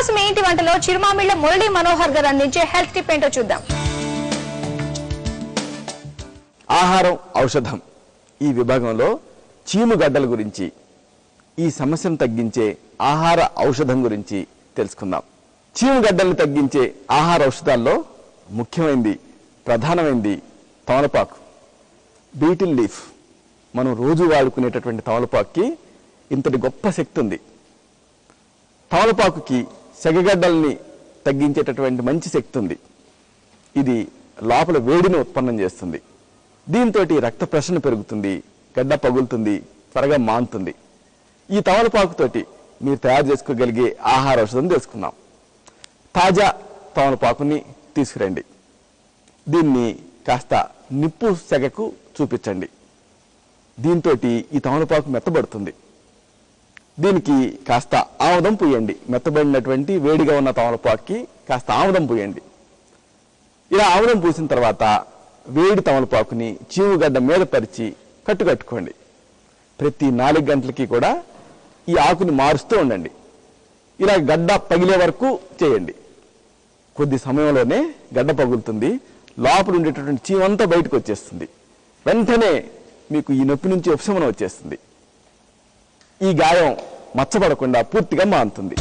ఈరోజు మీ ఇంటి వంటలో చిరుమామిళ్ళ మురళీ మనోహర్ గారు అందించే హెల్త్ టిప్ ఏంటో చూద్దాం. ఆహారం ఔషధం ఈ విభాగంలో చీముగడ్డల గురించి, ఈ సమస్యను తగ్గించే ఆహార ఔషధం గురించి తెలుసుకుందాం. చీముగడ్డల్ని తగ్గించే ఆహార ఔషధాల్లో ముఖ్యమైనది, ప్రధానమైనది తమలపాకు, బీటిల్ లీఫ్. మనం రోజు వాడుకునేటటువంటి తమలపాకుకి ఇంతటి గొప్ప శక్తి ఉంది. తమలపాకుకి సెగగడ్డల్ని తగ్గించేటటువంటి మంచి శక్తి ఉంది. ఇది లోపల వేడిని ఉత్పన్నం చేస్తుంది. దీంతో రక్త ప్రసరణ పెరుగుతుంది, గడ్డ పగులుతుంది, త్వరగా మానుతుంది. ఈ తమలపాకుతోటి మీరు తయారు చేసుకోగలిగే ఆహార ఔషధం తెలుసుకుందాం. తాజా తమలపాకుని తీసుకురండి. దీన్ని కాస్త నిప్పు సెగకు చూపించండి. దీంతో ఈ తమలపాకు మెత్తబడుతుంది. దీనికి కాస్త ఆముదం పూయండి. మెత్తబడినటువంటి వేడిగా ఉన్న తమలపాకుకి కాస్త ఆముదం పూయండి. ఇలా ఆముదం పూసిన తర్వాత వేడి తమలపాకుని చీముగడ్డ మీద పరిచి కట్టుకోండి. ప్రతి 4 గంటలకి కూడా ఈ ఆకుని మారుస్తూ ఉండండి. ఇలా గడ్డ పగిలే వరకు చేయండి. కొద్ది సమయంలోనే గడ్డ పగులుతుంది, లోపల ఉండేటటువంటి చీమంతా బయటకు వచ్చేస్తుంది. వెంటనే మీకు ఈ నొప్పి నుంచి ఉపశమనం వచ్చేస్తుంది. ఈ గాయం మచ్చపడకుండా పూర్తిగా మానుతుంది.